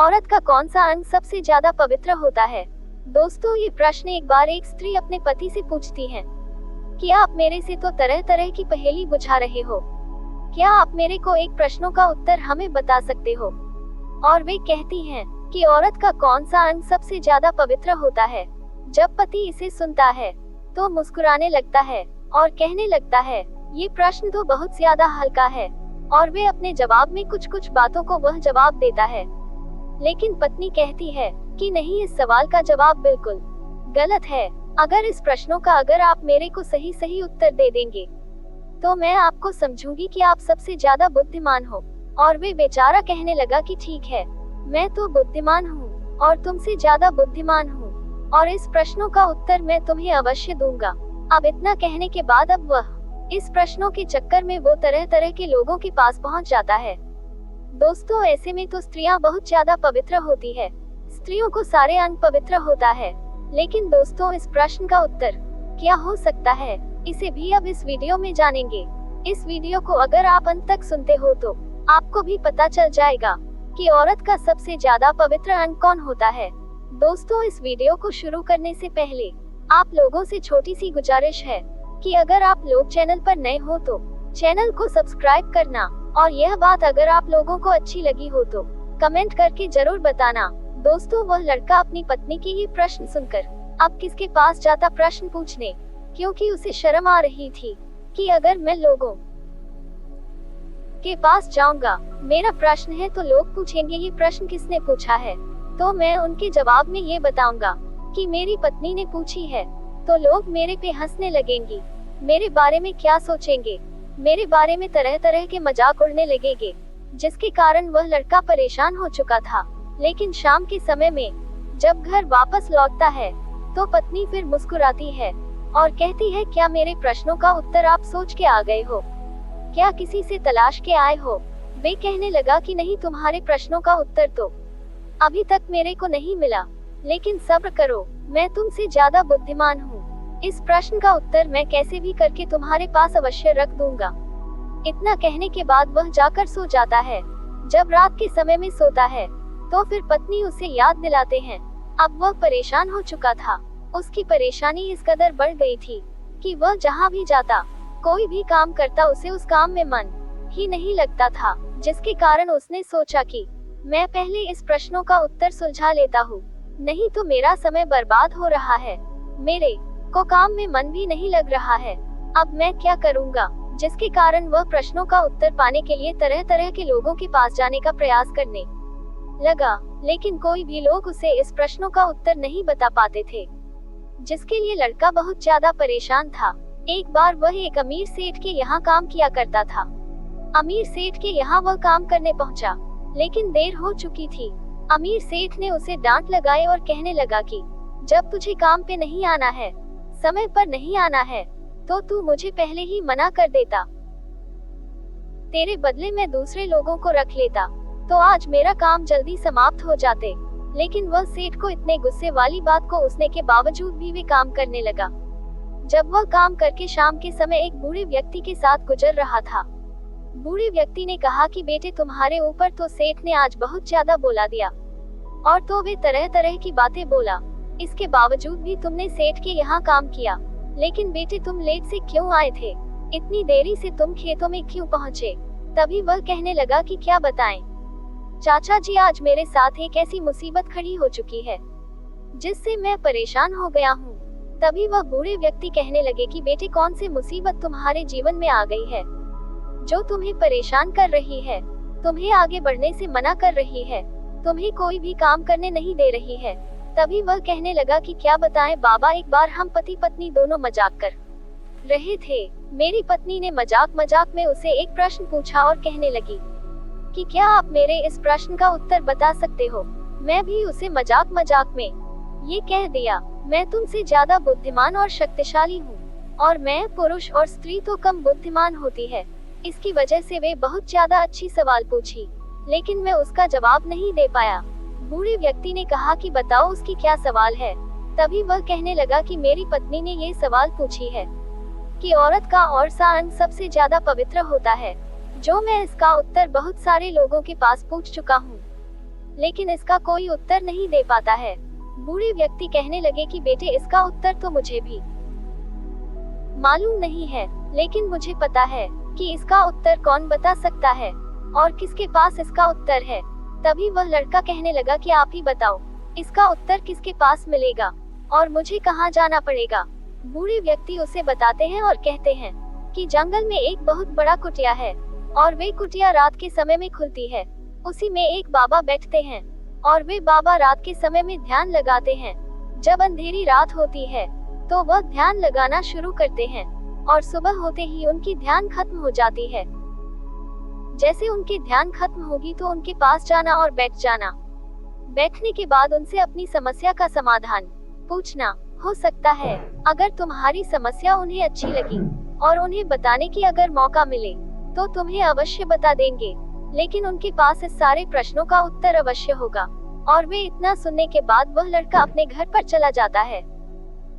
औरत का कौन सा अंग सबसे ज्यादा पवित्र होता है? दोस्तों, ये प्रश्न एक बार एक स्त्री अपने पति से पूछती है कि आप मेरे से तो तरह तरह की पहेली बुझा रहे हो, क्या आप मेरे को एक प्रश्नों का उत्तर हमें बता सकते हो? और वे कहती हैं कि औरत का कौन सा अंग सबसे ज्यादा पवित्र होता है। जब पति इसे सुनता है तो मुस्कुराने लगता है और कहने लगता है, ये प्रश्न तो बहुत ज्यादा हल्का है, और वे अपने जवाब में कुछ कुछ बातों को वह जवाब देता है। लेकिन पत्नी कहती है कि नहीं, इस सवाल का जवाब बिल्कुल गलत है। अगर इस प्रश्नों का अगर आप मेरे को सही सही उत्तर दे देंगे तो मैं आपको समझूंगी कि आप सबसे ज्यादा बुद्धिमान हो। और वे बेचारा कहने लगा कि ठीक है, मैं तो बुद्धिमान हूँ और तुमसे ज्यादा बुद्धिमान हूँ, और इस प्रश्नों का उत्तर मैं तुम्हें अवश्य दूंगा। अब इतना कहने के बाद अब वह इस प्रश्नों के चक्कर में वो तरह तरह के लोगों के पास पहुँच जाता है। दोस्तों, ऐसे में तो स्त्रियां बहुत ज्यादा पवित्र होती है, स्त्रियों को सारे अंग पवित्र होता है। लेकिन दोस्तों, इस प्रश्न का उत्तर क्या हो सकता है, इसे भी अब इस वीडियो में जानेंगे। इस वीडियो को अगर आप अंत तक सुनते हो तो आपको भी पता चल जाएगा कि औरत का सबसे ज्यादा पवित्र अंग कौन होता है। दोस्तों, इस वीडियो को शुरू करने से पहले आप लोगों से छोटी सी गुजारिश है कि अगर आप लोग चैनल पर नए हो तो चैनल को सब्सक्राइब करना, और यह बात अगर आप लोगों को अच्छी लगी हो तो कमेंट करके जरूर बताना। दोस्तों, वह लड़का अपनी पत्नी की ये प्रश्न सुनकर अब किसके पास जाता प्रश्न पूछने, क्योंकि उसे शर्म आ रही थी कि अगर मैं लोगों के पास जाऊंगा, मेरा प्रश्न है तो लोग पूछेंगे ये प्रश्न किसने पूछा है, तो मैं उनके जवाब में ये बताऊंगा कि मेरी पत्नी ने पूछी है, तो लोग मेरे पे हंसने लगेंगे, मेरे बारे में क्या सोचेंगे, मेरे बारे में तरह तरह के मजाक उड़ने लगेंगे, जिसके कारण वह लड़का परेशान हो चुका था। लेकिन शाम के समय में जब घर वापस लौटता है तो पत्नी फिर मुस्कुराती है और कहती है, क्या मेरे प्रश्नों का उत्तर आप सोच के आ गए हो, क्या किसी से तलाश के आए हो? वे कहने लगा कि नहीं, तुम्हारे प्रश्नों का उत्तर तो अभी तक मेरे को नहीं मिला, लेकिन सब्र करो, मैं तुमसे ज्यादा बुद्धिमान हूँ। इस प्रश्न का उत्तर मैं कैसे भी करके तुम्हारे पास अवश्य रख दूंगा। इतना कहने के बाद वह जाकर सो जाता है। जब रात के समय में सोता है तो फिर पत्नी उसे याद दिलाते हैं। अब वह परेशान हो चुका था, उसकी परेशानी इस कदर बढ़ गई थी कि वह जहाँ भी जाता, कोई भी काम करता, उसे उस काम में मन ही नहीं लगता था, जिसके कारण उसने सोचा कि मैं पहले इस प्रश्नों का उत्तर सुलझा लेता हूँ, नहीं तो मेरा समय बर्बाद हो रहा है, मेरे को काम में मन भी नहीं लग रहा है, अब मैं क्या करूँगा? जिसके कारण वह प्रश्नों का उत्तर पाने के लिए तरह तरह के लोगों के पास जाने का प्रयास करने लगा, लेकिन कोई भी लोग उसे इस प्रश्नों का उत्तर नहीं बता पाते थे, जिसके लिए लड़का बहुत ज्यादा परेशान था। एक बार वह एक अमीर सेठ के यहाँ काम किया करता था। अमीर सेठ के यहाँ वह काम करने पहुँचा, लेकिन देर हो चुकी थी। अमीर सेठ ने उसे डांट लगाई और कहने लगा कि जब तुझे काम पे नहीं आना है, समय पर नहीं आना है, तो तू मुझे पहले ही मना कर देता, तेरे बदले में दूसरे लोगों को रख लेता, तो आज मेरा काम जल्दी समाप्त हो जाते। लेकिन वह सेठ को इतने गुस्से वाली बात को उसने के बावजूद भी वे काम करने लगा। जब वह काम करके शाम के समय एक बूढ़े व्यक्ति के साथ गुजर रहा था, बूढ़े व्यक्ति ने कहा कि बेटे, तुम्हारे ऊपर तो सेठ ने आज बहुत ज्यादा बोला दिया, और तो वे तरह तरह की बातें बोला, इसके बावजूद भी तुमने सेठ के यहाँ काम किया। लेकिन बेटे, तुम लेट से क्यों आए थे, इतनी देरी से तुम खेतों में क्यों पहुँचे? तभी वह कहने लगा कि क्या बताएं चाचा जी, आज मेरे साथ एक ऐसी मुसीबत खड़ी हो चुकी है जिससे मैं परेशान हो गया हूँ। तभी वह बूढ़े व्यक्ति कहने लगे कि बेटे, कौन सी मुसीबत तुम्हारे जीवन में आ गई है जो तुम्हें परेशान कर रही है, तुम्हें आगे बढ़ने से मना कर रही है, तुम्हें कोई भी काम करने नहीं दे रही है? तभी वह कहने लगा कि क्या बताएं बाबा, एक बार हम पति पत्नी दोनों मजाक कर रहे थे। मेरी पत्नी ने मजाक मजाक में उसे एक प्रश्न पूछा और कहने लगी कि क्या आप मेरे इस प्रश्न का उत्तर बता सकते हो? मैं भी उसे मजाक मजाक में ये कह दिया, मैं तुमसे ज्यादा बुद्धिमान और शक्तिशाली हूँ, और मैं पुरुष और स्त्री तो कम बुद्धिमान होती है। इसकी वजह से वे बहुत ज्यादा अच्छी सवाल पूछी, लेकिन मैं उसका जवाब नहीं दे पाया। बूढ़े व्यक्ति ने कहा कि बताओ, उसकी क्या सवाल है? तभी वह कहने लगा कि मेरी पत्नी ने ये सवाल पूछी है कि औरत का और सा अंग सबसे ज्यादा पवित्र होता है, जो मैं इसका उत्तर बहुत सारे लोगों के पास पूछ चुका हूँ, लेकिन इसका कोई उत्तर नहीं दे पाता है। बूढ़े व्यक्ति कहने लगे कि बेटे, इसका उत्तर तो मुझे भी मालूम नहीं है, लेकिन मुझे पता है कि इसका उत्तर कौन बता सकता है और किसके पास इसका उत्तर है। तभी वह लड़का कहने लगा कि आप ही बताओ, इसका उत्तर किसके पास मिलेगा और मुझे कहाँ जाना पड़ेगा। बूढ़े व्यक्ति उसे बताते हैं और कहते हैं कि जंगल में एक बहुत बड़ा कुटिया है और वे कुटिया रात के समय में खुलती है। उसी में एक बाबा बैठते हैं और वे बाबा रात के समय में ध्यान लगाते हैं। जब अंधेरी रात होती है तो वह ध्यान लगाना शुरू करते हैं और सुबह होते ही उनकी ध्यान खत्म हो जाती है। जैसे उनकी ध्यान खत्म होगी तो उनके पास जाना और बैठ जाना। बैठने के बाद उनसे अपनी समस्या का समाधान पूछना। हो सकता है अगर तुम्हारी समस्या उन्हें अच्छी लगी और उन्हें बताने की अगर मौका मिले तो तुम्हें अवश्य बता देंगे, लेकिन उनके पास इस सारे प्रश्नों का उत्तर अवश्य होगा। और वे इतना सुनने के बाद वह लड़का अपने घर पर चला जाता है।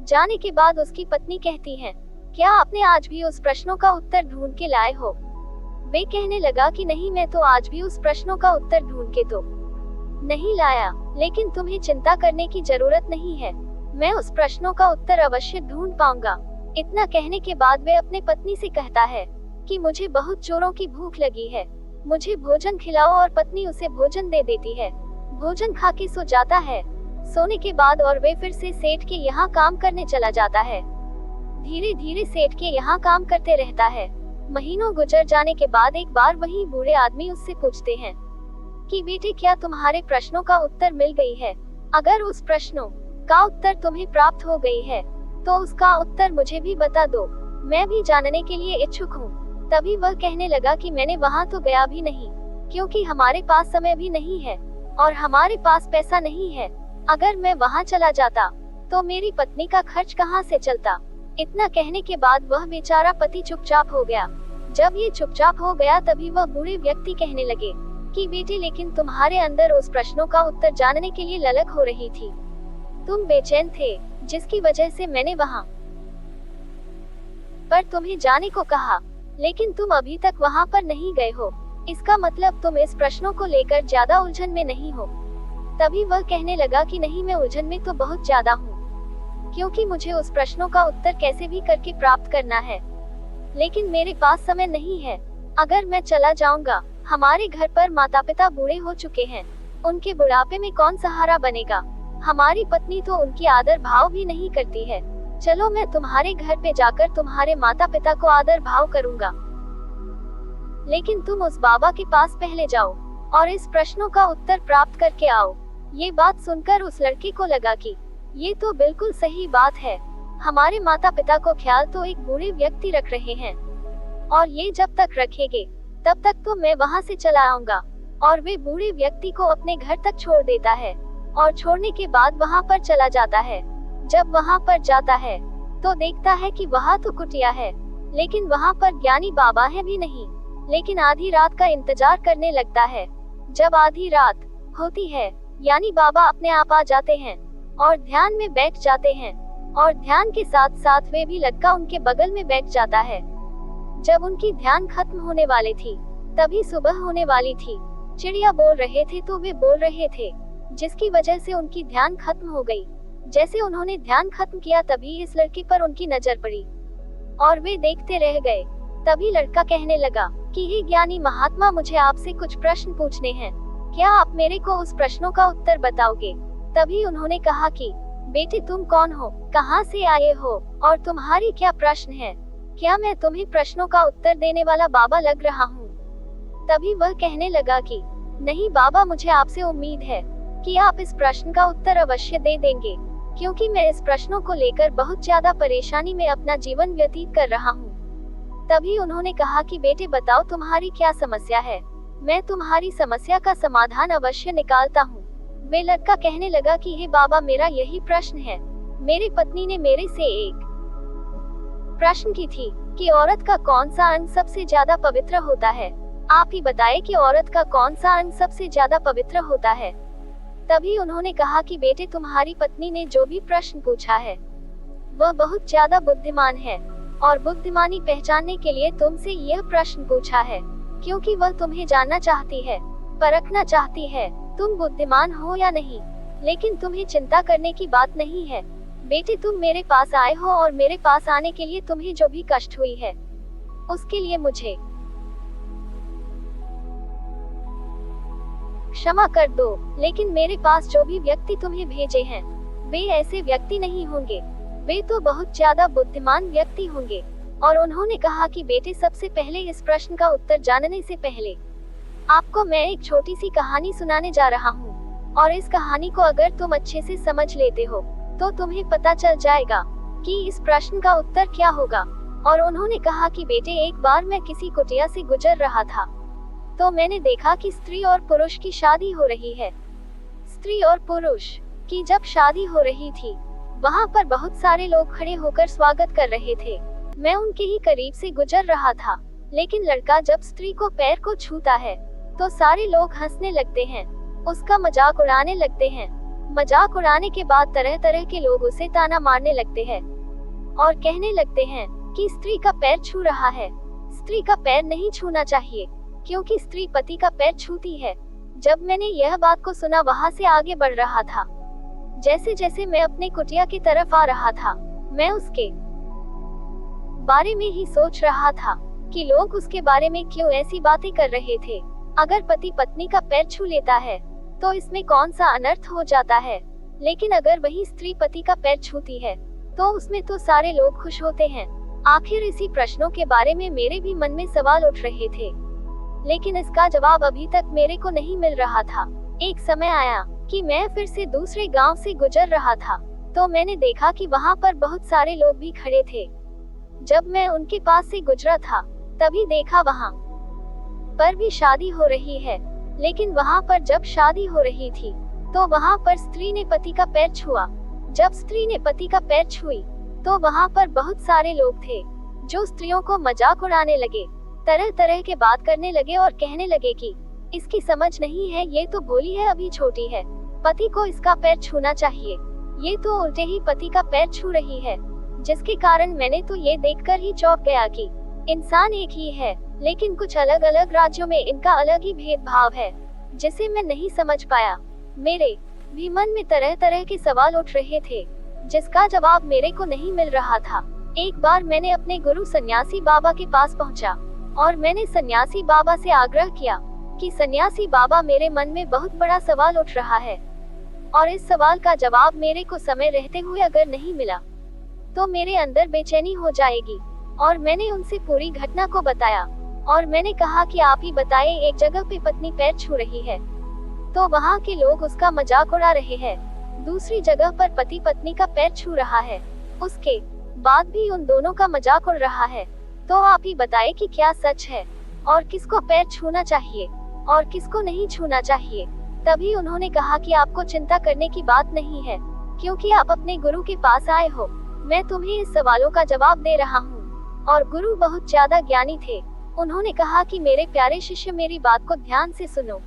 जाने के बाद उसकी पत्नी कहती है, क्या आपने आज भी उस प्रश्नों का उत्तर ढूंढ के लाए हो? वे कहने लगा कि नहीं, मैं तो आज भी उस प्रश्नों का उत्तर ढूंढ के तो नहीं लाया, लेकिन तुम्हें चिंता करने की जरूरत नहीं है, मैं उस प्रश्नों का उत्तर अवश्य ढूंढ पाऊंगा। इतना कहने के बाद वे अपने पत्नी से कहता है कि मुझे बहुत जोरों की भूख लगी है, मुझे भोजन खिलाओ, और पत्नी उसे भोजन दे देती है। भोजन खा के सो जाता है। सोने के बाद और वे फिर से सेठ के यहाँ काम करने चला जाता है। धीरे धीरे सेठ के यहाँ काम करते रहता है। महीनों गुजर जाने के बाद एक बार वही बूढ़े आदमी उससे पूछते हैं कि बेटे, क्या तुम्हारे प्रश्नों का उत्तर मिल गई है? अगर उस प्रश्नों का उत्तर तुम्हें प्राप्त हो गई है तो उसका उत्तर मुझे भी बता दो, मैं भी जानने के लिए इच्छुक हूँ। तभी वह कहने लगा कि मैंने वहाँ तो गया भी नहीं, क्योंकि हमारे पास समय भी नहीं है और हमारे पास पैसा नहीं है। अगर मैं वहाँ चला जाता तो मेरी पत्नी का खर्च कहाँ से चलता। इतना कहने के बाद वह बेचारा पति चुपचाप हो गया। जब ये चुपचाप हो गया तभी वह बूढ़े व्यक्ति कहने लगे कि बेटे, लेकिन तुम्हारे अंदर उस प्रश्नों का उत्तर जानने के लिए ललक हो रही थी, तुम बेचैन थे, जिसकी वजह से मैंने वहाँ पर तुम्हें जाने को कहा, लेकिन तुम अभी तक वहाँ पर नहीं गए हो। इसका मतलब तुम इस प्रश्नों को लेकर ज्यादा उलझन में नहीं हो। तभी वह कहने लगा कि नहीं, मैं उलझन में तो बहुत ज्यादा हूँ, क्योंकि मुझे उस प्रश्नों का उत्तर कैसे भी करके प्राप्त करना है, लेकिन मेरे पास समय नहीं है। अगर मैं चला जाऊंगा, हमारे घर पर माता पिता बूढ़े हो चुके हैं, उनके बुढ़ापे में कौन सहारा बनेगा? हमारी पत्नी तो उनकी आदर भाव भी नहीं करती है। चलो, मैं तुम्हारे घर पे जाकर तुम्हारे माता पिता को आदर भाव करूंगा, लेकिन तुम उस बाबा के पास पहले जाओ और इस प्रश्नों का उत्तर प्राप्त करके आओ। ये बात सुनकर उस लड़के को लगा कि ये तो बिल्कुल सही बात है। हमारे माता पिता को ख्याल तो एक बूढ़े व्यक्ति रख रहे हैं, और ये जब तक रखेंगे तब तक तो मैं वहाँ से चला आऊंगा। और वे बूढ़े व्यक्ति को अपने घर तक छोड़ देता है और छोड़ने के बाद वहाँ पर चला जाता है। जब वहाँ पर जाता है तो देखता है कि वहाँ तो कुटिया है, लेकिन वहाँ पर ज्ञानी बाबा है भी नहीं। लेकिन आधी रात का इंतजार करने लगता है। जब आधी रात होती है, ज्ञानी बाबा अपने आप आ जाते हैं और ध्यान में बैठ जाते हैं, और ध्यान के साथ साथ वे भी लड़का उनके बगल में बैठ जाता है। जब उनकी ध्यान खत्म होने वाली थी तभी सुबह होने वाली थी। चिड़िया बोल रहे थे तो वे बोल रहे थे, जिसकी वजह से उनकी ध्यान खत्म हो गई। जैसे उन्होंने ध्यान खत्म किया तभी इस लड़के पर उनकी नजर पड़ी और वे देखते रह गए। तभी लड़का कहने लगा कि हे ज्ञानी महात्मा, मुझे आपसे कुछ प्रश्न पूछने हैं, क्या आप मेरे को उस प्रश्नों का उत्तर बताओगे? तभी उन्होंने कहा कि बेटे, तुम कौन हो, कहाँ से आए हो और तुम्हारी क्या प्रश्न है? क्या मैं तुम्हें प्रश्नों का उत्तर देने वाला बाबा लग रहा हूँ? तभी वह कहने लगा कि नहीं बाबा, मुझे आपसे उम्मीद है कि आप इस प्रश्न का उत्तर अवश्य दे देंगे, क्योंकि मैं इस प्रश्नों को लेकर बहुत ज्यादा परेशानी में अपना जीवन व्यतीत कर रहा हूँ। तभी उन्होंने कहा कि बेटे बताओ, तुम्हारी क्या समस्या है, मैं तुम्हारी समस्या का समाधान अवश्य निकालता हूँ। वे लड़का कहने लगा कि हे बाबा, मेरा यही प्रश्न है। मेरी पत्नी ने मेरे से एक प्रश्न की थी कि औरत का कौन सा अंग सबसे ज्यादा पवित्र होता है। आप ही बताए कि औरत का कौन सा अंग सबसे ज्यादा पवित्र होता है। तभी उन्होंने कहा कि बेटे, तुम्हारी पत्नी ने जो भी प्रश्न पूछा है वह बहुत ज्यादा बुद्धिमान है, और बुद्धिमानी पहचानने के लिए तुमसे यह प्रश्न पूछा है, क्योंकि वह तुम्हें जानना चाहती है, परखना चाहती है तुम बुद्धिमान हो या नहीं, लेकिन तुम्हें चिंता करने की बात नहीं है। बेटे, तुम मेरे पास आए हो और मेरे पास आने के लिए तुम्हें जो भी कष्ट हुई है उसके लिए मुझे क्षमा कर दो। लेकिन मेरे पास जो भी व्यक्ति तुम्हें भेजे हैं वे ऐसे व्यक्ति नहीं होंगे, वे तो बहुत ज्यादा बुद्धिमान व्यक्ति होंगे। और उन्होंने कहा कि बेटे, सबसे पहले इस प्रश्न का उत्तर जानने से पहले आपको मैं एक छोटी सी कहानी सुनाने जा रहा हूँ, और इस कहानी को अगर तुम अच्छे से समझ लेते हो तो तुम्हें पता चल जाएगा कि इस प्रश्न का उत्तर क्या होगा। और उन्होंने कहा कि बेटे, एक बार मैं किसी कुटिया से गुजर रहा था तो मैंने देखा कि स्त्री और पुरुष की शादी हो रही है। स्त्री और पुरुष की जब शादी हो रही थी वहाँ पर बहुत सारे लोग खड़े होकर स्वागत कर रहे थे। मैं उनके ही करीब से गुजर रहा था, लेकिन लड़का जब स्त्री को पैर को छूता है तो सारे लोग हंसने लगते हैं, उसका मजाक उड़ाने लगते हैं। मजाक उड़ाने के बाद तरह तरह के लोग उसे ताना मारने लगते हैं और कहने लगते हैं कि स्त्री का पैर छू रहा है, स्त्री का पैर नहीं छूना चाहिए क्योंकि स्त्री पति का पैर छूती है। जब मैंने यह बात को सुना, वहाँ से आगे बढ़ रहा था। जैसे जैसे मैं अपने कुटिया की तरफ आ रहा था, मैं उसके बारे में ही सोच रहा था कि लोग उसके बारे में क्यों ऐसी बातें कर रहे थे। अगर पति पत्नी का पैर छू लेता है तो इसमें कौन सा अनर्थ हो जाता है, लेकिन अगर वही स्त्री पति का पैर छूती है तो उसमें तो सारे लोग खुश होते हैं। आखिर इसी प्रश्नों के बारे में मेरे भी मन में सवाल उठ रहे थे, लेकिन इसका जवाब अभी तक मेरे को नहीं मिल रहा था। एक समय आया कि मैं फिर से दूसरे गांव से गुजर रहा था, तो मैंने देखा कि वहां पर बहुत सारे लोग भी खड़े थे। जब मैं उनके पास से गुजरा था तभी देखा वहां पर भी शादी हो रही है, लेकिन वहां पर जब शादी हो रही थी तो वहां पर स्त्री ने पति का पैर छुआ। जब स्त्री ने पति का पैर छुई तो वहां पर बहुत सारे लोग थे जो स्त्रियों को मजाक उड़ाने लगे, तरह तरह के बात करने लगे और कहने लगे कि इसकी समझ नहीं है, ये तो भोली है, अभी छोटी है, पति को इसका पैर छूना चाहिए, ये तो उल्टे ही पति का पैर छू रही है। जिसके कारण मैंने तो ये देखकर ही चौंक गया कि इंसान एक ही है, लेकिन कुछ अलग अलग राज्यों में इनका अलग ही भेदभाव है जिसे मैं नहीं समझ पाया। मेरे भी मन में तरह तरह के सवाल उठ रहे थे जिसका जवाब मेरे को नहीं मिल रहा था। एक बार मैंने अपने गुरु सन्यासी बाबा के पास पहुंचा और मैंने सन्यासी बाबा से आग्रह किया कि सन्यासी बाबा, मेरे मन में बहुत बड़ा सवाल उठ रहा है और इस सवाल का जवाब मेरे को समय रहते हुए अगर नहीं मिला तो मेरे अंदर बेचैनी हो जाएगी। और मैंने उनसे पूरी घटना को बताया और मैंने कहा कि आप ही बताएं, एक जगह पे पत्नी पैर छू रही है तो वहाँ के लोग उसका मजाक उड़ा रहे हैं, दूसरी जगह पर पति पत्नी का पैर छू रहा है, उसके बाद भी उन दोनों का मजाक उड़ रहा है। तो आप ही बताएं कि क्या सच है और किसको पैर छूना चाहिए और किसको नहीं छूना चाहिए। तभी उन्होंने कहा कि आपको चिंता करने की बात नहीं है क्योंकि आप अपने गुरु के पास आए हो, मैं तुम्हें इस सवालों का जवाब दे रहा हूँ। और गुरु बहुत ज्यादा ज्ञानी थे। उन्होंने कहा कि मेरे प्यारे शिष्य, मेरी बात को ध्यान से सुनो।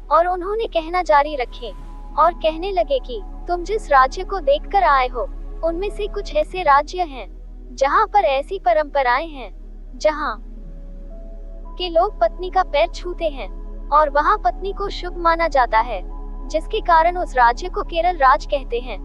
और उन्होंने कहना जारी रखे और कहने लगे कि तुम जिस राज्य को देखकर आए हो उनमें से कुछ ऐसे राज्य हैं जहाँ पर ऐसी परंपराएं हैं जहाँ के लोग पत्नी का पैर छूते हैं और वहाँ पत्नी को शुभ माना जाता है, जिसके कारण उस राज्य को केरल राज कहते हैं।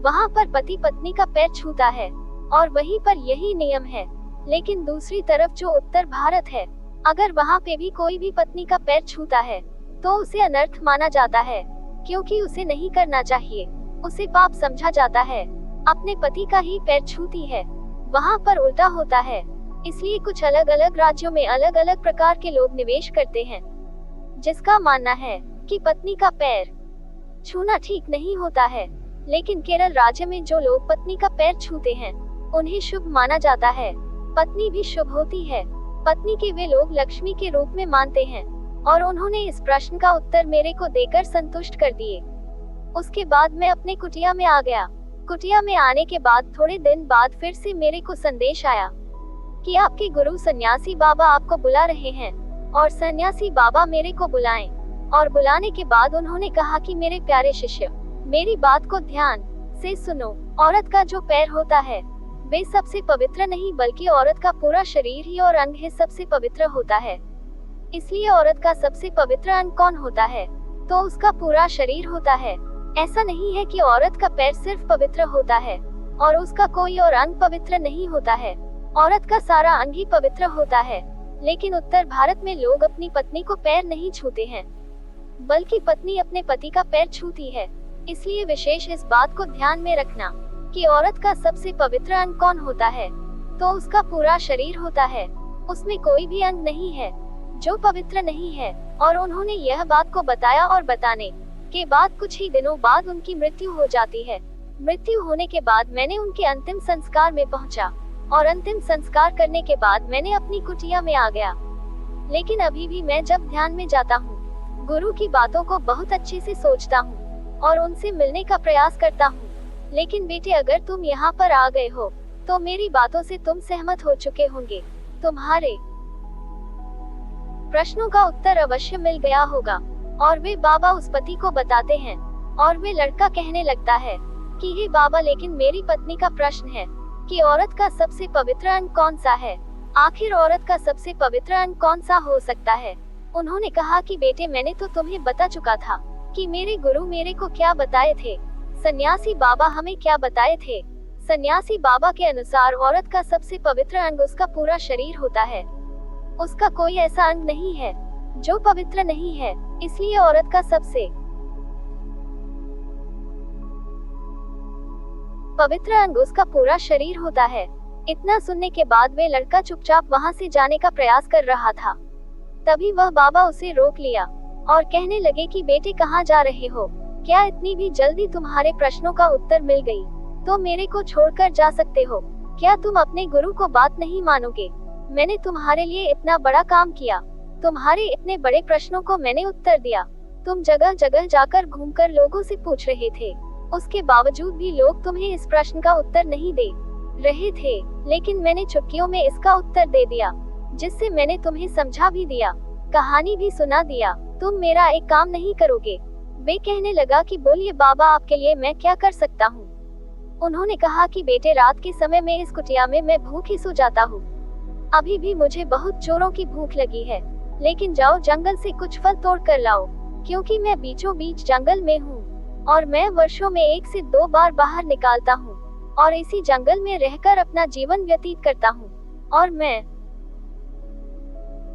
वहाँ पर पति पत्नी का पैर छूता है और वहीं पर यही नियम है। लेकिन दूसरी तरफ जो उत्तर भारत है, अगर वहाँ पे भी कोई भी पत्नी का पैर छूता है तो उसे अनर्थ माना जाता है क्योंकि उसे नहीं करना चाहिए, उसे पाप समझा जाता है। अपने पति का ही पैर छूती है, वहाँ पर उल्टा होता है। इसलिए कुछ अलग अलग राज्यों में अलग अलग प्रकार के लोग निवेश करते हैं जिसका मानना है कि पत्नी का पैर छूना ठीक नहीं होता है। लेकिन केरल राज्य में जो लोग पत्नी का पैर छूते हैं उन्हें शुभ माना जाता है, पत्नी भी शुभ होती है। पत्नी के वे लोग लक्ष्मी के रूप में मानते हैं और उन्होंने इस प्रश्न का उत्तर मेरे को देकर संतुष्ट कर दिए। उसके बाद मैं अपने कुटिया में आ गया। कुटिया में आने के बाद थोड़े दिन बाद फिर से मेरे को संदेश आया कि आपके गुरु सन्यासी बाबा आपको बुला रहे हैं। और सन्यासी बाबा मेरे को बुलाएं और बुलाने के बाद उन्होंने कहा कि मेरे प्यारे शिष्य, मेरी बात को ध्यान से सुनो। औरत का जो पैर होता है वे सबसे पवित्र नहीं बल्कि औरत का पूरा शरीर ही और अंग ही सबसे पवित्र होता है। इसलिए औरत का सबसे पवित्र अंग कौन होता है? तो उसका पूरा शरीर होता है। ऐसा नहीं है कि औरत का पैर सिर्फ पवित्र होता है और उसका कोई और अंग पवित्र नहीं होता है। औरत का सारा अंग ही पवित्र होता है। लेकिन उत्तर भारत में लोग अपनी पत्नी को पैर नहीं छूते हैं, बल्कि पत्नी अपने पति का पैर छूती है। इसलिए विशेष इस बात को ध्यान में रखना कि औरत का सबसे पवित्र अंग कौन होता है, तो उसका पूरा शरीर होता है। उसमें कोई भी अंग नहीं है जो पवित्र नहीं है। और उन्होंने यह बात को बताया और बताने के बाद कुछ ही दिनों बाद उनकी मृत्यु हो जाती है। मृत्यु होने के बाद मैंने उनके अंतिम संस्कार में पहुंचा और अंतिम संस्कार करने के बाद मैंने अपनी कुटिया में आ गया। लेकिन अभी भी मैं जब ध्यान में जाता हूँ, गुरु की बातों को बहुत अच्छे से सोचता हूँ और उनसे मिलने का प्रयास करता हूँ। लेकिन बेटे, अगर तुम यहाँ पर आ गए हो तो मेरी बातों से तुम सहमत हो चुके होंगे। तुम्हारे प्रश्नों का उत्तर अवश्य मिल गया होगा। और वे बाबा उस पति को बताते हैं और वे लड़का कहने लगता है कि हे बाबा, लेकिन मेरी पत्नी का प्रश्न है कि औरत का सबसे पवित्र अंग कौन सा है। आखिर औरत का सबसे पवित्र अंग कौन सा हो सकता है। उन्होंने कहा कि बेटे, मैंने तो तुम्हें बता चुका था कि मेरे गुरु मेरे को क्या बताए थे। सन्यासी बाबा हमें क्या बताए थे। सन्यासी बाबा के अनुसार औरत का सबसे पवित्र अंग उसका पूरा शरीर होता है। उसका कोई ऐसा अंग नहीं है जो पवित्र नहीं है। इसलिए औरत का सबसे पवित्र अंग उसका पूरा शरीर होता है। इतना सुनने के बाद वे लड़का चुपचाप वहां से जाने का प्रयास कर रहा था। तभी वह बाबा उसे रोक लिया और कहने लगे कि बेटे, कहाँ जा रहे हो। क्या इतनी भी जल्दी तुम्हारे प्रश्नों का उत्तर मिल गई तो मेरे को छोड़कर जा सकते हो। क्या तुम अपने गुरु को बात नहीं मानोगे। मैंने तुम्हारे लिए इतना बड़ा काम किया, तुम्हारे इतने बड़े प्रश्नों को मैंने उत्तर दिया। तुम जगह जगह जाकर घूमकर लोगों से पूछ रहे थे, उसके बावजूद भी लोग तुम्हें इस प्रश्न का उत्तर नहीं दे रहे थे। लेकिन मैंने चुटकियों में इसका उत्तर दे दिया, जिससे मैंने तुम्हें समझा भी दिया, कहानी भी सुना दिया। तुम मेरा एक काम नहीं करोगे। वे कहने लगा कि बोलिए बाबा, आपके लिए मैं क्या कर सकता हूँ। उन्होंने कहा कि बेटे, रात के समय में इस कुटिया में मैं भूखी सो जाता हूँ। अभी भी मुझे बहुत जोरों की भूख लगी है, लेकिन जाओ जंगल से कुछ फल तोड़ कर लाओ, क्योंकि मैं बीचों बीच जंगल में हूँ और मैं वर्षों में 1 से 2 बार बाहर निकालता हूँ और इसी जंगल में रहकर अपना जीवन व्यतीत करता हूँ। और मैं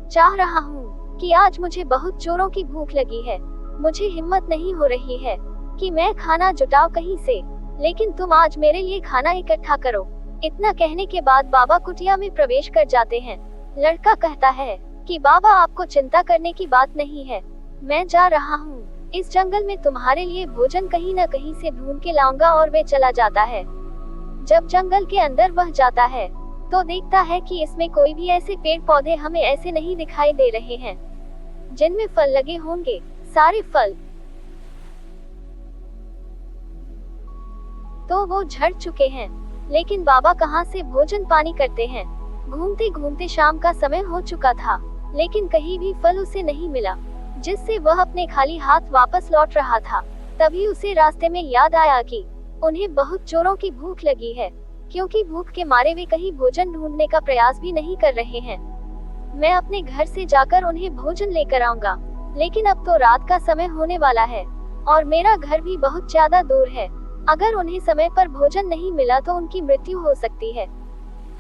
चाह रहा हूँ कि आज मुझे बहुत जोरों की भूख लगी है। मुझे हिम्मत नहीं हो रही है कि मैं खाना जुटाऊं कहीं से, लेकिन तुम आज मेरे लिए खाना इकट्ठा करो। इतना कहने के बाद बाबा कुटिया में प्रवेश कर जाते हैं। लड़का कहता है कि बाबा, आपको चिंता करने की बात नहीं है, मैं जा रहा हूँ। इस जंगल में तुम्हारे लिए भोजन कहीं न कहीं से ढूंढ के लाऊंगा। और वे चला जाता है। जब जंगल के अंदर वह जाता है तो देखता है कि इसमें कोई भी ऐसे पेड़ पौधे हमें ऐसे नहीं दिखाई दे रहे हैं जिनमें फल लगे होंगे। सारे फल तो वो झड़ चुके हैं। लेकिन बाबा कहाँ से भोजन पानी करते हैं। घूमते घूमते शाम का समय हो चुका था, लेकिन कहीं भी फल उसे नहीं मिला, जिससे वह अपने खाली हाथ वापस लौट रहा था। तभी उसे रास्ते में याद आया कि उन्हें बहुत जोरों की भूख लगी है, क्योंकि भूख के मारे वे कहीं भोजन ढूंढने का प्रयास भी नहीं कर रहे हैं। मैं अपने घर से जाकर उन्हें भोजन लेकर आऊंगा, लेकिन अब तो रात का समय होने वाला है और मेरा घर भी बहुत ज्यादा दूर है। अगर उन्हें समय पर भोजन नहीं मिला तो उनकी मृत्यु हो सकती है।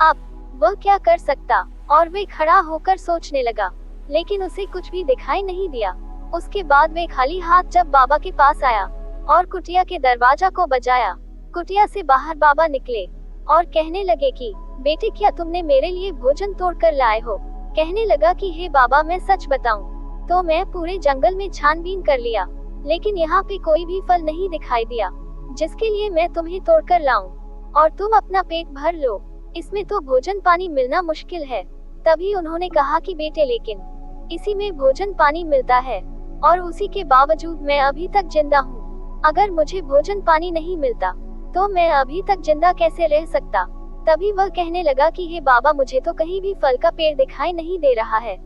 अब वह क्या कर सकता। और वे खड़ा होकर सोचने लगा, लेकिन उसे कुछ भी दिखाई नहीं दिया। उसके बाद वे खाली हाथ जब बाबा के पास आया और कुटिया के दरवाजा को बजाया। कुटिया से बाहर बाबा निकले और कहने लगे कि बेटे, क्या तुमने मेरे लिए भोजन तोड़ कर लाए हो। कहने लगा कि हे बाबा, मैं सच बताऊं तो मैं पूरे जंगल में छानबीन कर लिया, लेकिन यहाँ पे कोई भी फल नहीं दिखाई दिया जिसके लिए मैं तुम्हें तोड़कर लाऊं और तुम अपना पेट भर लो। इसमें तो भोजन पानी मिलना मुश्किल है। तभी उन्होंने कहा कि बेटे, लेकिन इसी में भोजन पानी मिलता है और उसी के बावजूद मैं अभी तक जिंदा हूँ। अगर मुझे भोजन पानी नहीं मिलता तो मैं अभी तक जिंदा कैसे रह सकता। तभी वह कहने लगा कि हे बाबा, मुझे तो कहीं भी फल का पेड़ दिखाई नहीं दे रहा है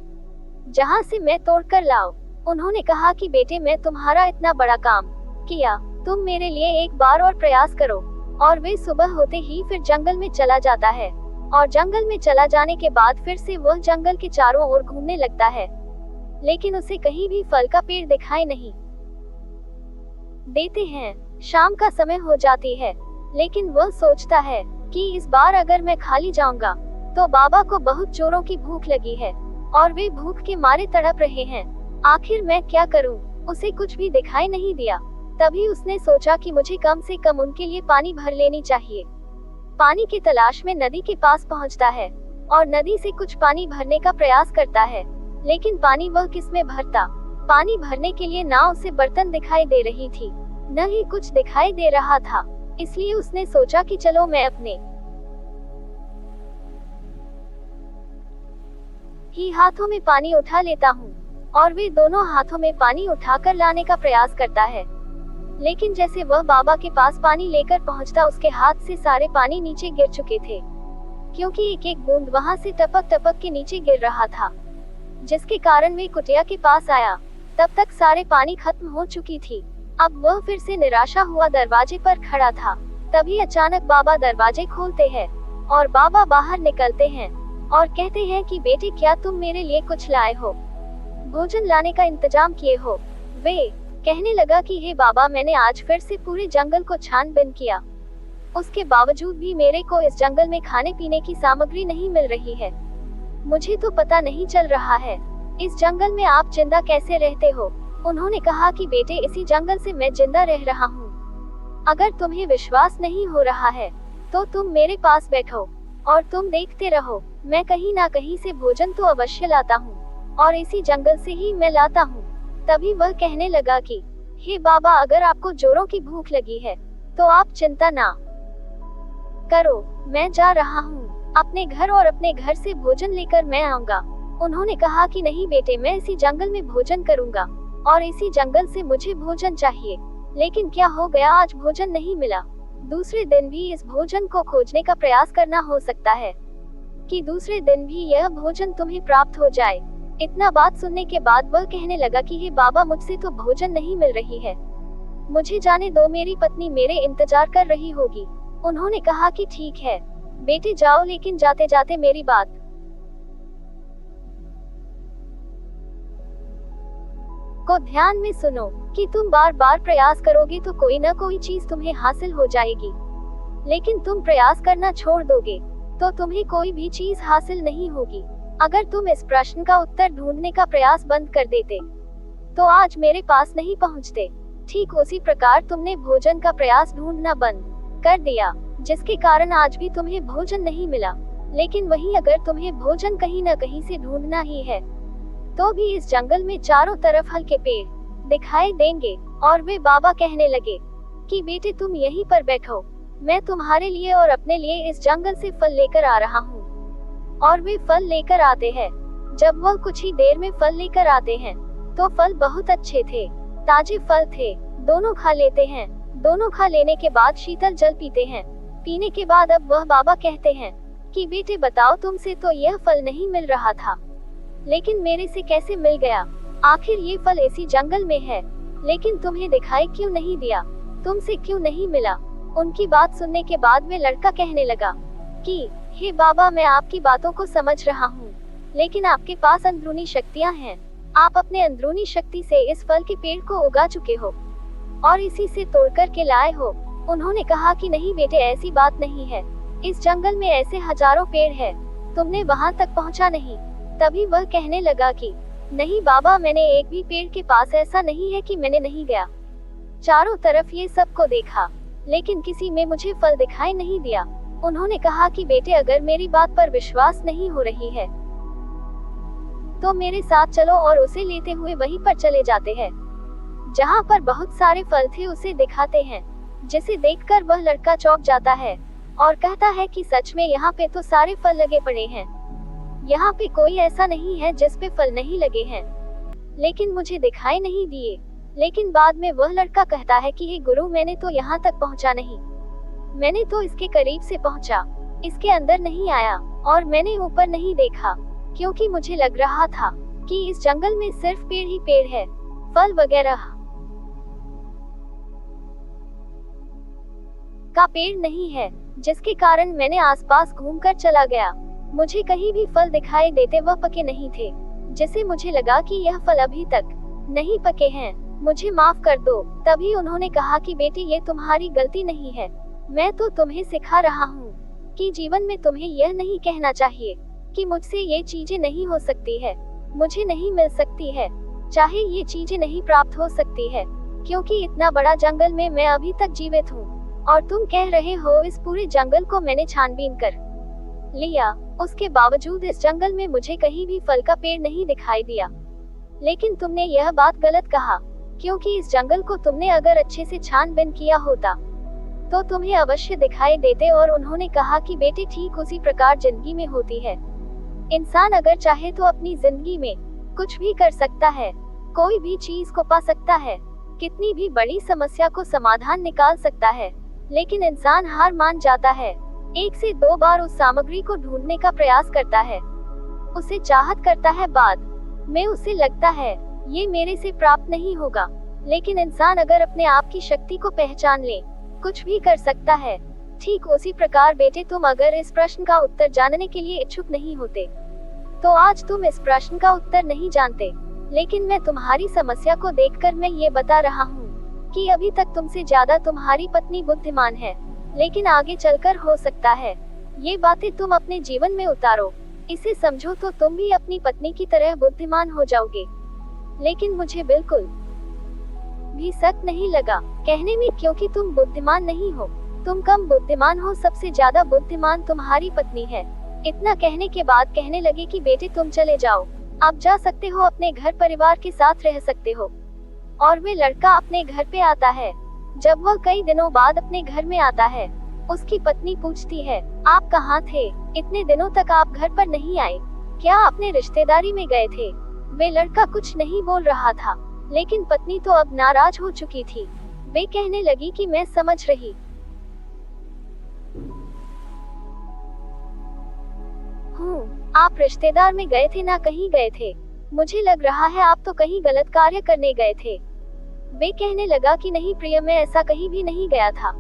जहाँ से मैं तोड़ कर लाऊं। उन्होंने कहा कि बेटे, मैं तुम्हारा इतना बड़ा काम किया, तुम मेरे लिए एक बार और प्रयास करो। और वे सुबह होते ही फिर जंगल में चला जाता है और जंगल में चला जाने के बाद फिर से वह जंगल के चारों ओर घूमने लगता है, लेकिन उसे कहीं भी फल का पेड़ दिखाई नहीं देते हैं। शाम का समय हो जाती है, लेकिन वह सोचता है कि इस बार अगर मैं खाली जाऊंगा तो बाबा को बहुत जोरों की भूख लगी है और वे भूख के मारे तड़प रहे हैं। आखिर मैं क्या करूं? उसे कुछ भी दिखाई नहीं दिया। तभी उसने सोचा कि मुझे कम से कम उनके लिए पानी भर लेनी चाहिए। पानी की तलाश में नदी के पास पहुंचता है और नदी से कुछ पानी भरने का प्रयास करता है, लेकिन पानी वह किसमें भरता? पानी भरने के लिए ना उसे बर्तन दिखाई दे रही थी, न ही कुछ दिखाई दे रहा था। इसलिए उसने सोचा कि चलो मैं अपने ही हाथों में पानी उठा लेता हूँ। और वे दोनों हाथों में पानी उठाकर लाने का प्रयास करता है, लेकिन जैसे वह बाबा के पास पानी लेकर पहुंचता, उसके हाथ से सारे पानी नीचे गिर चुके थे, क्योंकि एक एक बूंद वहां से टपक टपक के नीचे गिर रहा था, जिसके कारण वे कुटिया के पास आया। तब तक सारे पानी खत्म हो चुकी थी। अब वह फिर से निराशा हुआ दरवाजे पर खड़ा था। तभी अचानक बाबा दरवाजे खोलते हैं और बाबा बाहर निकलते हैं और कहते हैं कि बेटे, क्या तुम मेरे लिए कुछ लाए हो? भोजन लाने का इंतजाम किए हो? वे कहने लगा कि हे बाबा, मैंने आज फिर से पूरे जंगल को छानबीन किया, उसके बावजूद भी मेरे को इस जंगल में खाने पीने की सामग्री नहीं मिल रही है। मुझे तो पता नहीं चल रहा है, इस जंगल में आप जिंदा कैसे रहते हो? उन्होंने कहा कि बेटे, इसी जंगल से मैं जिंदा रह रहा हूँ। अगर तुम्हें विश्वास नहीं हो रहा है तो तुम मेरे पास बैठो और तुम देखते रहो। मैं कहीं ना कहीं से भोजन तो अवश्य लाता हूँ और इसी जंगल से ही मैं लाता हूँ। तभी वह कहने लगा कि हे बाबा, अगर आपको जोरों की भूख लगी है तो आप चिंता ना करो, मैं जा रहा हूँ अपने घर और अपने घर से भोजन लेकर मैं आऊंगा। उन्होंने कहा कि नहीं बेटे, मैं इसी जंगल में भोजन करूंगा और इसी जंगल से मुझे भोजन चाहिए। लेकिन क्या हो गया, आज भोजन नहीं मिला। दूसरे दिन भी इस भोजन को खोजने का प्रयास करना हो सकता है कि दूसरे दिन भी यह भोजन तुम्हें प्राप्त हो जाए। इतना बात सुनने के बाद वह कहने लगा कि हे बाबा, मुझसे तो भोजन नहीं मिल रही है, मुझे जाने दो, मेरी पत्नी मेरे इंतजार कर रही होगी। उन्होंने कहा कि ठीक है बेटे, जाओ, लेकिन जाते जाते मेरी बात को ध्यान में सुनो कि तुम बार बार प्रयास करोगे तो कोई न कोई चीज तुम्हें हासिल हो जाएगी, लेकिन तुम प्रयास करना छोड़ दोगे तो तुम्हें कोई भी चीज हासिल नहीं होगी। अगर तुम इस प्रश्न का उत्तर ढूंढने का प्रयास बंद कर देते तो आज मेरे पास नहीं पहुंचते। ठीक उसी प्रकार तुमने भोजन का प्रयास ढूंढना बंद कर दिया, जिसके कारण आज भी तुम्हें भोजन नहीं मिला। लेकिन वहीं अगर तुम्हें भोजन कहीं न कहीं से ढूंढना ही है तो भी इस जंगल में चारों तरफ हल्के पेड़ दिखाई देंगे। और वे बाबा कहने लगे कि बेटे, तुम यहीं पर बैठो, मैं तुम्हारे लिए और अपने लिए इस जंगल से फल लेकर आ रहा हूँ। और वे फल लेकर आते हैं। जब वह कुछ ही देर में फल लेकर आते हैं तो फल बहुत अच्छे थे, ताजे फल थे। दोनों खा लेते हैं। दोनों खा लेने के बाद शीतल जल पीते हैं। पीने के बाद अब वह बाबा कहते हैं कि बेटे बताओ, तुमसे तो यह फल नहीं मिल रहा था, लेकिन मेरे से कैसे मिल गया? आखिर ये फल इसी जंगल में है, लेकिन तुम्हें दिखाई क्यों नहीं दिया? तुमसे क्यों नहीं मिला? उनकी बात सुनने के बाद वे लड़का कहने लगा कि हे बाबा, मैं आपकी बातों को समझ रहा हूँ, लेकिन आपके पास अंदरूनी शक्तियाँ हैं। आप अपने अंदरूनी शक्ति से इस फल के पेड़ को उगा चुके हो और इसी से तोड़कर के लाए हो। उन्होंने कहा कि नहीं बेटे, ऐसी बात नहीं है, इस जंगल में ऐसे हजारों पेड़ हैं, तुमने वहाँ तक पहुँचा नहीं। तभी वह कहने लगा कि नहीं बाबा, मैंने एक भी पेड़ के पास ऐसा नहीं है कि मैंने नहीं गया। चारों तरफ ये सबको देखा, लेकिन किसी में मुझे फल दिखाई नहीं दिया। उन्होंने कहा कि बेटे, अगर मेरी बात पर विश्वास नहीं हो रही है तो मेरे साथ चलो और उसे लेते हुए वहीं पर चले जाते हैं जहाँ पर बहुत सारे फल थे। उसे दिखाते हैं, जिसे देखकर वह लड़का चौंक जाता है और कहता है कि सच में यहाँ पे तो सारे फल लगे पड़े हैं, यहाँ पे कोई ऐसा नहीं है जिस पे फल नहीं लगे हैं, लेकिन मुझे दिखाई नहीं दिए। लेकिन बाद में वह लड़का कहता है कि हे गुरु, मैंने तो यहाँ तक पहुँचा नहीं, मैंने तो इसके करीब से पहुँचा, इसके अंदर नहीं आया और मैंने ऊपर नहीं देखा, क्योंकि मुझे लग रहा था कि इस जंगल में सिर्फ पेड़ ही पेड़ है, फल वगैरह का पेड़ नहीं है, जिसके कारण मैंने आसपास घूमकर चला गया। मुझे कहीं भी फल दिखाई देते वह पके नहीं थे, जिससे मुझे लगा कि यह फल अभी तक नहीं पके हैं। मुझे माफ कर दो। तभी उन्होंने कहा कि बेटी ये तुम्हारी गलती नहीं है, मैं तो तुम्हें सिखा रहा हूँ कि जीवन में तुम्हें यह नहीं कहना चाहिए कि मुझसे ये चीजें नहीं हो सकती है, मुझे नहीं मिल सकती है, चाहे ये चीजें नहीं प्राप्त हो सकती है, क्योंकि इतना बड़ा जंगल में मैं अभी तक जीवित हूँ और तुम कह रहे हो इस पूरे जंगल को मैंने छानबीन कर लिया। उसके बावजूद इस जंगल में मुझे कहीं भी फल का पेड़ नहीं दिखाई दिया। लेकिन तुमने यह बात गलत कहा, क्योंकि इस जंगल को तुमने अगर अच्छे से छानबीन किया होता तो तुम्हें अवश्य दिखाई देते। और उन्होंने कहा कि बेटे ठीक उसी प्रकार जिंदगी में होती है, इंसान अगर चाहे तो अपनी जिंदगी में कुछ भी कर सकता है, कोई भी चीज को पा सकता है, कितनी भी बड़ी समस्या को समाधान निकाल सकता है, लेकिन इंसान हार मान जाता है। 1 से 2 बार उस सामग्री को ढूंढने का प्रयास करता है, उसे चाहत करता है, बाद में उसे लगता है ये मेरे से प्राप्त नहीं होगा। लेकिन इंसान अगर अपने आप की शक्ति को पहचान ले, कुछ भी कर सकता है। ठीक उसी प्रकार बेटे तुम अगर इस प्रश्न का उत्तर जानने के लिए इच्छुक नहीं होते तो आज तुम इस प्रश्न का उत्तर नहीं जानते। लेकिन मैं तुम्हारी समस्या को देखकर मैं ये बता रहा हूँ कि अभी तक तुमसे ज्यादा तुम्हारी पत्नी बुद्धिमान है, लेकिन आगे चलकर हो सकता है ये बातें तुम अपने जीवन में उतारो, इसे समझो तो तुम भी अपनी पत्नी की तरह बुद्धिमान हो जाओगे। लेकिन मुझे बिल्कुल भी सख्त नहीं लगा कहने में, क्योंकि तुम बुद्धिमान नहीं हो, तुम कम बुद्धिमान हो, सबसे ज्यादा बुद्धिमान तुम्हारी पत्नी है। इतना कहने के बाद कहने लगे कि बेटे तुम चले जाओ, आप जा सकते हो, अपने घर परिवार के साथ रह सकते हो। और वे लड़का अपने घर पे आता है। जब वह कई दिनों बाद अपने घर में आता है, उसकी पत्नी पूछती है आप कहाँ थे, इतने दिनों तक आप घर पर नहीं आए, क्या आपने रिश्तेदारी में गए थे? वे लड़का कुछ नहीं बोल रहा था, लेकिन पत्नी तो अब नाराज हो चुकी थी। वे कहने लगी कि मैं समझ रही हूँ, आप रिश्तेदार में गए थे ना कहीं गए थे, मुझे लग रहा है आप तो कहीं गलत कार्य करने गए थे। वे कहने लगा कि नहीं प्रिय, मैं ऐसा कहीं भी नहीं गया था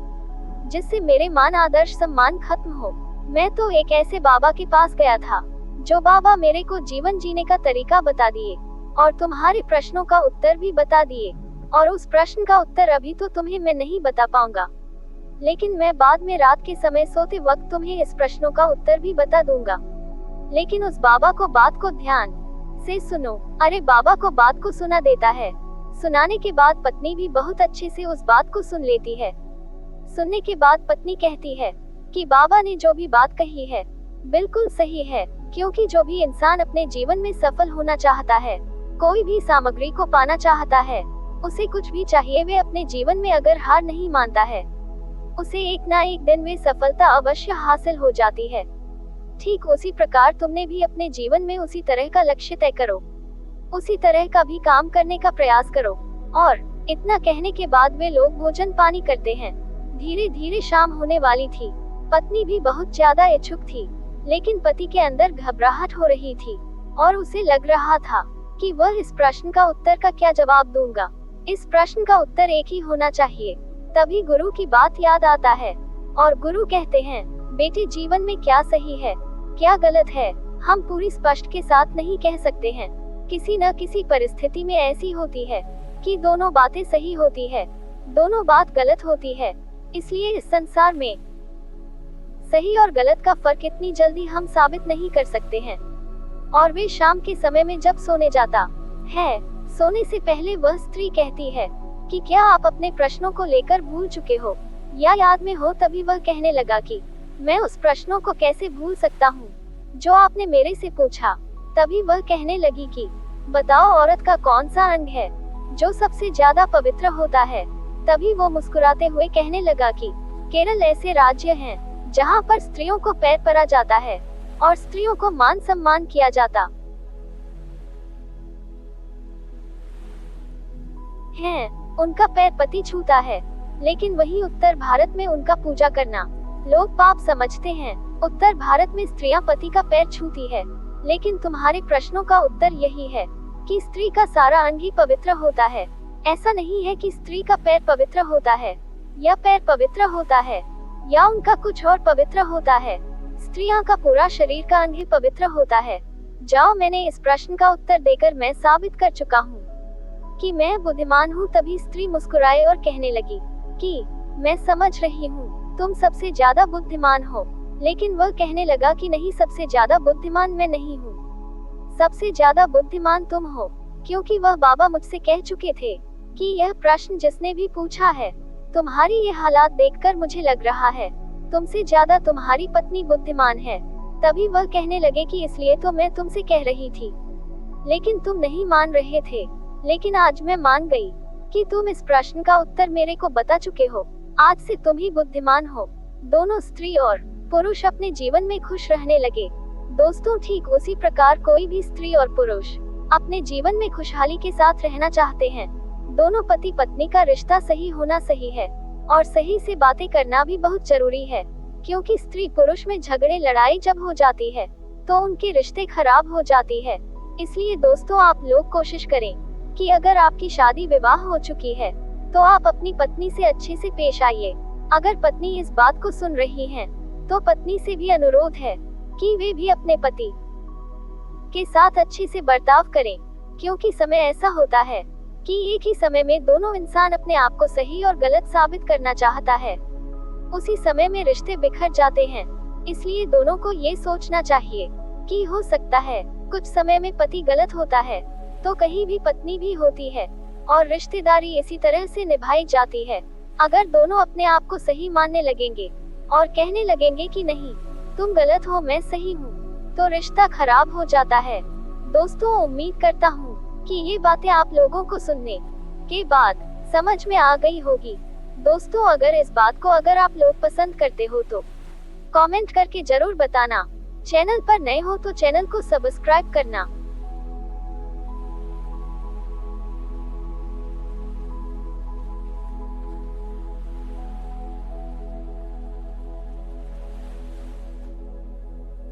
जिससे मेरे मान आदर्श सम्मान खत्म हो। मैं तो एक ऐसे बाबा के पास गया था जो बाबा मेरे को जीवन जीने का तरीका बता दिए और तुम्हारे प्रश्नों का उत्तर भी बता दिए। और उस प्रश्न का उत्तर अभी तो तुम्हें मैं नहीं बता पाऊंगा, लेकिन मैं बाद में रात के समय सोते वक्त तुम्हें इस प्रश्नों का उत्तर भी बता दूंगा। लेकिन उस बाबा को बात को ध्यान से सुनो। अरे बाबा को बात को सुना देता है। सुनाने के बाद पत्नी भी बहुत अच्छे से उस बात को सुन लेती है। सुनने के बाद पत्नी कहती है कि बाबा ने जो भी बात कही है बिल्कुल सही है, क्योंकि जो भी इंसान अपने जीवन में सफल होना चाहता है, कोई भी सामग्री को पाना चाहता है, उसे कुछ भी चाहिए, वे अपने जीवन में अगर हार नहीं मानता है, उसे एक ना एक दिन वे सफलता अवश्य हासिल हो जाती है। ठीक उसी प्रकार तुमने भी अपने जीवन में उसी तरह का लक्ष्य तय करो, उसी तरह का भी काम करने का प्रयास करो। और इतना कहने के बाद वे लोग भोजन पानी करते हैं। धीरे धीरे शाम होने वाली थी। पत्नी भी बहुत ज्यादा इच्छुक थी, लेकिन पति के अंदर घबराहट हो रही थी और उसे लग रहा था कि वह इस प्रश्न का उत्तर का क्या जवाब दूंगा। इस प्रश्न का उत्तर एक ही होना चाहिए। तभी गुरु की बात याद आता है और गुरु कहते हैं बेटे जीवन में क्या सही है क्या गलत है हम पूरी स्पष्ट के साथ नहीं कह सकते हैं। किसी न किसी परिस्थिति में ऐसी होती है कि दोनों बातें सही होती है, दोनों बात गलत होती है। इसलिए इस संसार में सही और गलत का फर्क इतनी जल्दी हम साबित नहीं कर सकते हैं। और वे शाम के समय में जब सोने जाता है, सोने से पहले वह स्त्री कहती है कि क्या आप अपने प्रश्नों को लेकर भूल चुके हो या याद में हो? तभी वह कहने लगा कि मैं उस प्रश्नों को कैसे भूल सकता हूँ जो आपने मेरे से पूछा। तभी वह कहने लगी कि बताओ औरत का कौन सा अंग है जो सबसे ज्यादा पवित्र होता है? तभी वो मुस्कुराते हुए कहने लगा कि केरल ऐसे राज्य हैं जहाँ पर स्त्रियों को पैर परा जाता है और स्त्रियों को मान सम्मान किया जाता है, उनका पैर पति छूता है। लेकिन वही उत्तर भारत में उनका पूजा करना लोग पाप समझते हैं। उत्तर भारत में स्त्रियां पति का पैर छूती है, लेकिन तुम्हारे प्रश्नों का उत्तर यही है कि स्त्री का सारा अंग ही पवित्र होता है। ऐसा नहीं है कि स्त्री का पैर पवित्र होता है या पैर पवित्र होता है या उनका कुछ और पवित्र होता है। स्त्रियां का पूरा शरीर का अंग ही पवित्र होता है। जाओ, मैंने इस प्रश्न का उत्तर देकर मैं साबित कर चुका हूँ कि मैं बुद्धिमान हूँ। तभी स्त्री मुस्कुराए और कहने लगी कि मैं समझ रही हूँ, तुम सबसे ज्यादा बुद्धिमान हो। लेकिन वह कहने लगा कि नहीं, सबसे ज्यादा बुद्धिमान मैं नहीं हूँ, सबसे ज्यादा बुद्धिमान तुम हो। क्योंकि वह बाबा मुझसे कह चुके थे कि यह प्रश्न जिसने भी पूछा है, तुम्हारी ये हालात देखकर मुझे लग रहा है तुमसे ज्यादा तुम्हारी पत्नी बुद्धिमान है। तभी वह कहने लगे कि इसलिए तो मैं तुमसे कह रही थी, लेकिन तुम नहीं मान रहे थे। लेकिन आज मैं मान गई कि तुम इस प्रश्न का उत्तर मेरे को बता चुके हो। आज से तुम ही बुद्धिमान हो। दोनों स्त्री और पुरुष अपने जीवन में खुश रहने लगे। दोस्तों, ठीक उसी प्रकार कोई भी स्त्री और पुरुष अपने जीवन में खुशहाली के साथ रहना चाहते हैं। दोनों पति पत्नी का रिश्ता सही होना सही है, और सही से बातें करना भी बहुत जरूरी है। क्योंकि स्त्री पुरुष में झगड़े लड़ाई जब हो जाती है तो उनके रिश्ते खराब हो जाती है। इसलिए दोस्तों, आप लोग कोशिश करें कि अगर आपकी शादी विवाह हो चुकी है तो आप अपनी पत्नी से अच्छे से पेश आइए। अगर पत्नी इस बात को सुन रही हैं, तो पत्नी से भी अनुरोध है कि वे भी अपने पति के साथ अच्छे से बर्ताव करें। क्योंकि समय ऐसा होता है कि एक ही समय में दोनों इंसान अपने आप को सही और गलत साबित करना चाहता है। उसी समय में रिश्ते बिखर जाते हैं। इसलिए दोनों को ये सोचना चाहिए कि हो सकता है कुछ समय में पति गलत होता है तो कहीं भी पत्नी भी होती है, और रिश्तेदारी इसी तरह से निभाई जाती है। अगर दोनों अपने आप को सही मानने लगेंगे और कहने लगेंगे कि नहीं, तुम गलत हो मैं सही हूँ, तो रिश्ता खराब हो जाता है। दोस्तों, उम्मीद करता हूँ कि ये बातें आप लोगों को सुनने के बाद समझ में आ गई होगी। दोस्तों, अगर इस बात को अगर आप लोग पसंद करते हो तो कमेंट करके जरूर बताना। चैनल पर नए हो तो चैनल को सब्सक्राइब करना।